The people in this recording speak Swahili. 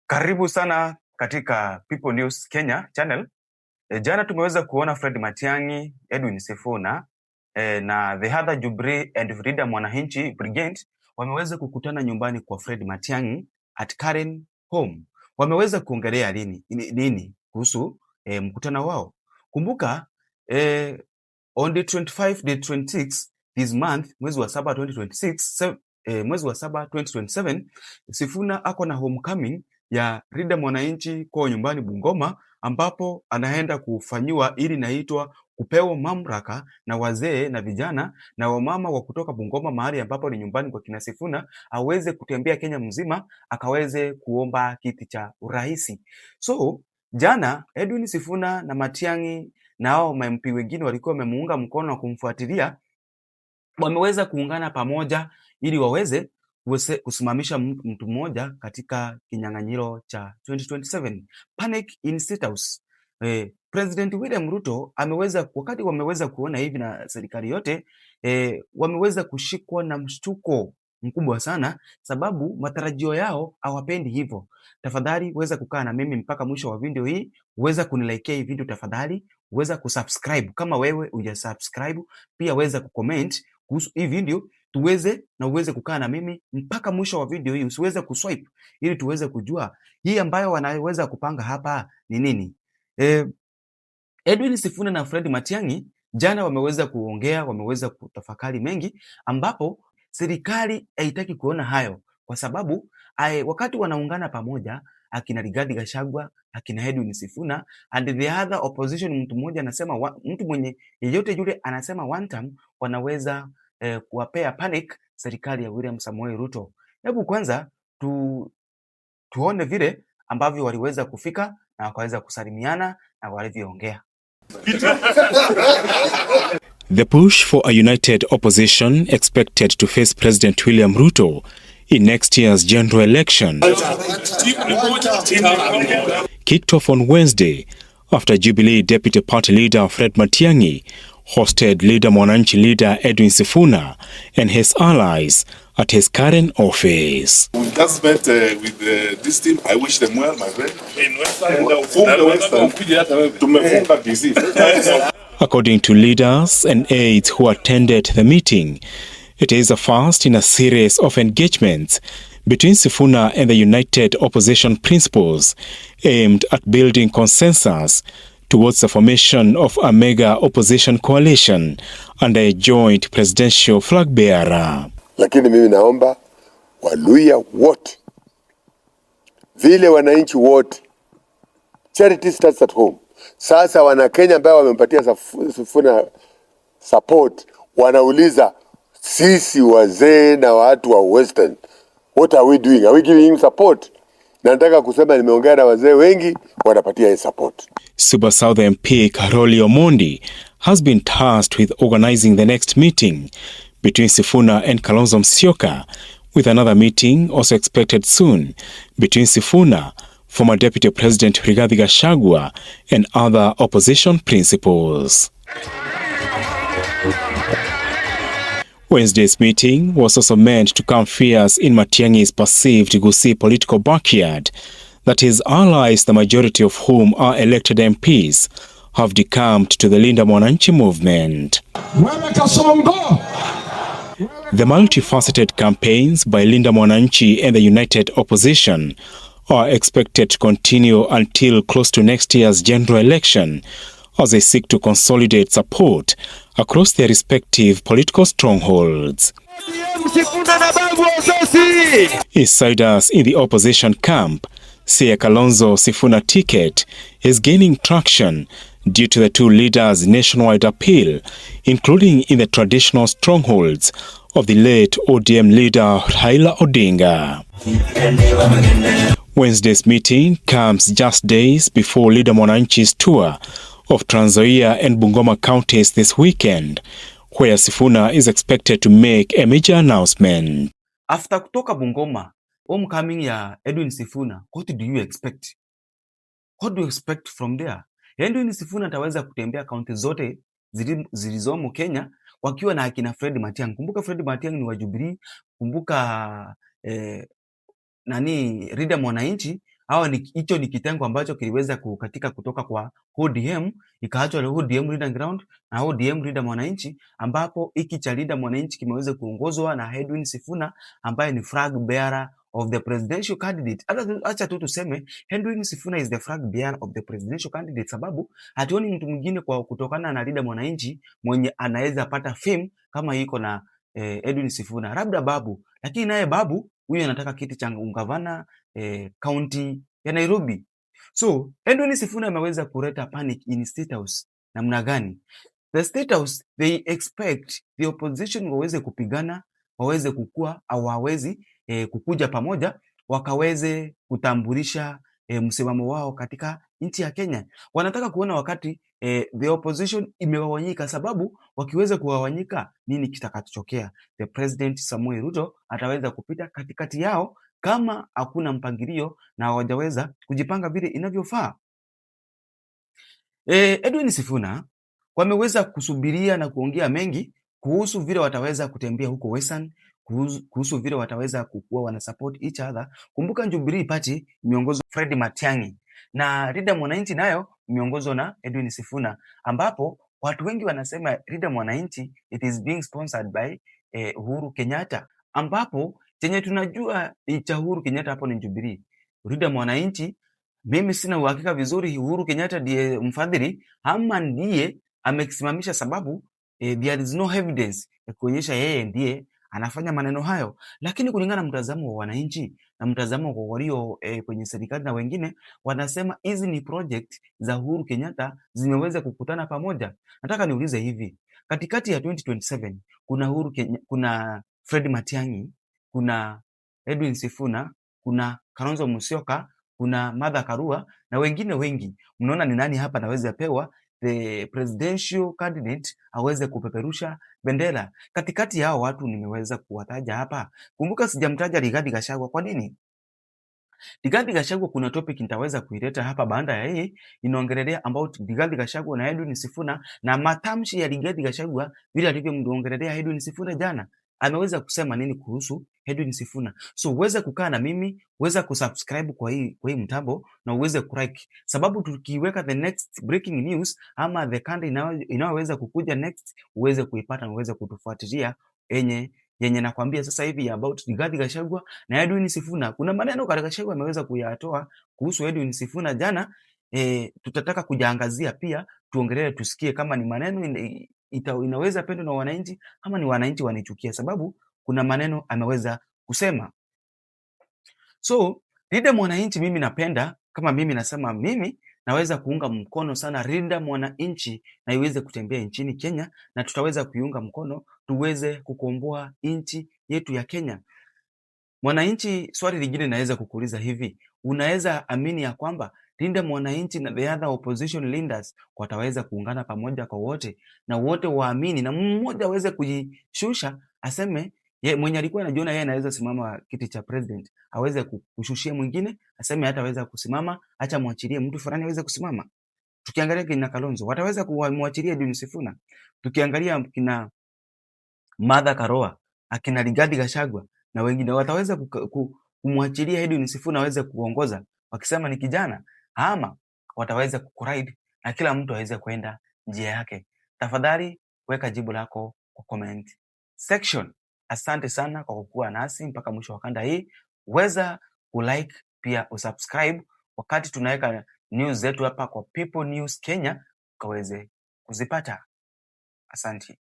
Karibu sana katika People News Kenya channel. Jana tumeweza kuona Fred Matiang'i, Edwin Sifuna na the other Jubilee and Freedom Mwananchi Brigade wameweza kukutana nyumbani kwa Fred Matiang'i at Karen home. Wameweza kuongelea nini kuhusu mkutano wao. Kumbuka on the 25 the 26 this month, mwezi wa 7 2026, mwezi wa 7 2027, Sifuna ako na homecoming ya Freedom Mwananchi kwa nyumbani Bungoma, ambapo anaenda kufanyiwa ili naitwa kupewa mamlaka na wazee na vijana na wamama wa kutoka Bungoma, mahali ambapo ni nyumbani kwa kina Sifuna, aweze kutembea Kenya mzima akaweze kuomba kiti cha urais. So jana Edwin Sifuna na Matiang'i na hao MP wengine walikuwa wamemuunga mkono na kumfuatilia, wameweza kuungana pamoja ili waweze kusimamisha mtu mmoja katika kinyang'anyiro cha 2027. Panic in State House. President William Ruto wakati wameweza kuona hivi na serikali yote wameweza kushikwa na mshtuko mkubwa sana, sababu matarajio yao hawapendi hivyo. Tafadhali weza kukaa na mimi mpaka mwisho wa video hii, weza kunilikea hii video tafadhali, weza kusubscribe kama wewe hujasubscribe, pia weza kucomment kuhusu hii video uweze kukaa na mimi mpaka mwisho wa video hii, usiweze kuswipe, ili tuweze kujua hii ambayo wanaweza kupanga hapa ni nini. Edwin Sifuna na Fred Matiang'i jana wameweza kuongea, wameweza kutafakari mengi, ambapo serikali haitaki kuona hayo, kwa sababu wakati wanaungana pamoja, akina Rigathi Gachagua, akina Edwin Sifuna and the other opposition, mtu mmoja anasema mtu mwenye yeyote yule anasema one term, wanaweza kuwapea panic serikali ya William Samoei Ruto. Hebu kwanza tuone vile ambavyo waliweza kufika na wakaweza kusalimiana na walivyoongea. The push for a united opposition expected to face President William Ruto in next year's general election kicked off on Wednesday after Jubilee Deputy Party Leader Fred Matiang'i hosted Leader Mwananchi leader Edwin Sifuna and his allies at his current office. We just met with this team. I wish them well, my friend. According to leaders and aides who attended the meeting, it is a first in a series of engagements between Sifuna and the united opposition principles aimed at building consensus towards the formation of a mega opposition coalition under a joint presidential flag bearer. Lakini mimi naomba Waluhya wote, vile wananchi wote, charity starts at home. Sasa wana Kenya ambao wamempatia Sifuna support wanauliza sisi wazee na watu wa Western, what are we doing? Are we giving him support? Na nataka kusema nimeongea na wazee wengi wanapatia hii support. Suba South MP Karoli Omondi has been tasked with organizing the next meeting between Sifuna and Kalonzo Musyoka, with another meeting also expected soon between Sifuna, former Deputy President Rigathi Gachagua, and other opposition principals. Wednesday's meeting was also meant to calm fears in Matiang'i's perceived Gusii political backyard that his allies, the majority of whom are elected MPs, have decamped to the Linda Mwananchi movement. The multifaceted campaigns by Linda Mwananchi and the united opposition are expected to continue until close to next year's general election, as they seek to consolidate support across their respective political strongholds. Insiders in the opposition camp say a Kalonzo Sifuna ticket is gaining traction due to the two leaders' nationwide appeal, including in the traditional strongholds of the late ODM leader Raila Odinga. Wednesday's meeting comes just days before Leader Mwananchi's tour of Trans Nzoia and Bungoma counties this weekend, where Sifuna is expected to make a major announcement. After kutoka Bungoma, homecoming ya Edwin Sifuna, what do you expect? What do you expect from there? Edwin Sifuna ataweza kutembea kaunti zote zilizomo Kenya wakiwa na akina Fred Matiang'i. Kumbuka Fred Matiang'i ni wa Jubilee, kumbuka Rida Mwananchi, hicho ni kitengo ambacho kiliweza kukatika kutoka kwa ODM ikaachwa ODM Leader Ground na ODM Rida Mwananchi, ambapo hiki cha Rida Mwananchi kimeweza kuongozwa na Edwin Sifuna ambaye ni flag bearer of the presidential candidate. Acha tu tuseme Edwin Sifuna is the flag bearer of the presidential candidate, sababu hatuoni mtu mwingine kwa kutokana na Rida Mwananchi mwenye anaweza pata fame kama iko na Edwin Sifuna, labda Babu, lakini naye Babu huyu anataka kiti cha ugavana county ya Nairobi. So Edwin Sifuna ameweza kuleta panic in State House. Namna gani? The State House, they expect the opposition waweze kupigana, waweze kukua au wawezi kukuja pamoja wakaweze kutambulisha msimamo wao katika nchi ya Kenya. Wanataka kuona wakati the opposition imegawanyika, sababu wakiweza kugawanyika nini kitakachotokea? The President Samuel Ruto ataweza kupita katikati yao kama hakuna mpangilio na hawajaweza kujipanga vile inavyofaa. Edwin Sifuna wameweza kusubiria na kuongea mengi kuhusu vile wataweza kutembea huko Western, kuhusu vile wataweza kukuwa wana support each other. Kumbuka Jubilee Party miongozwa Fred Matiang'i na Rida Mwananchi nayo miongozwa na Edwin Sifuna, ambapo watu wengi wanasema Rida Mwananchi it is being sponsored by Uhuru Kenyatta, ambapo chenye tunajua cha Uhuru Kenyatta hapo ni Jubilee. Rida Mwananchi mimi sina uhakika vizuri Uhuru Kenyatta ndiye mfadhili ama ndiye amekisimamisha, sababu there is no evidence ya kuonyesha yeye ndiye anafanya maneno hayo, lakini kulingana na mtazamo wa wananchi na mtazamo wa walio kwenye serikali na wengine wanasema hizi ni project za Uhuru Kenyatta zimeweza kukutana pamoja. Nataka niulize hivi, katikati ya 2027 kuna Fred Matiang'i, kuna Edwin Sifuna, kuna Kalonzo Musyoka, kuna Martha Karua na wengine wengi, mnaona ni nani hapa anaweza pewa the presidential candidate aweze kupeperusha bendera? Katikati ya hao watu nimeweza kuwataja hapa, kumbuka sijamtaja Rigathi Gachagua. Kwa nini? Rigathi Gachagua kuna topic nitaweza kuileta hapa baada ya hii, inaongelelea about Rigathi Gachagua na Edwin Sifuna na matamshi ya Rigathi Gachagua vile alivyomwongelelea Edwin Sifuna jana. Ameweza kusema nini kuhusu Edwin Sifuna? So uweze kukaa na mimi, uweze kusubscribe kwa hii mtambo na uweze kulike, sababu tukiweka the next breaking news ama the country inayoweza kukuja next uweze kuipata na uweze kutufuatilia yenye nakwambia sasa hivi about Rigathi Gachagua na Edwin Sifuna. Kuna maneno Gachagua ameweza kuyatoa kuhusu Edwin Sifuna jana, tutataka kujaangazia pia, tuongelee tusikie kama ni maneno inaweza pendwa na wananchi ama ni wananchi wanichukia, sababu kuna maneno ameweza kusema. So Rida Mwananchi mimi napenda, kama mimi nasema mimi naweza kuunga mkono sana Rida Mwananchi na iweze kutembea nchini Kenya, na tutaweza kuiunga mkono tuweze kukomboa nchi yetu ya Kenya. Mwananchi, swali lingine naweza kukuuliza hivi, unaweza amini ya kwamba Rida Mwananchi na the other opposition leaders wataweza kuungana pamoja kwa wote, na wote waamini na mmoja aweze kujishusha aseme mwenye alikuwa anajiona yeye anaweza simama kiti cha president aweze kushushia mwingine aseme hataweza kusimama, acha muachilie mtu fulani aweze kusimama. Tukiangalia kina Kalonzo wataweza kumwachilia Edwin Sifuna, tukiangalia kina Martha Karua, akina Rigathi Gachagua na wengine wataweza kumwachilia Edwin Sifuna aweze kuongoza wakisema ni kijana, ama wataweza kukuride na kila mtu aweze kwenda njia yake. Tafadhali weka jibu lako kwa comment section. Asante sana kwa kukuwa nasi mpaka mwisho wa kanda hii. Weza kulike pia usubscribe wakati tunaweka news zetu hapa kwa People News Kenya ukaweze kuzipata. Asante.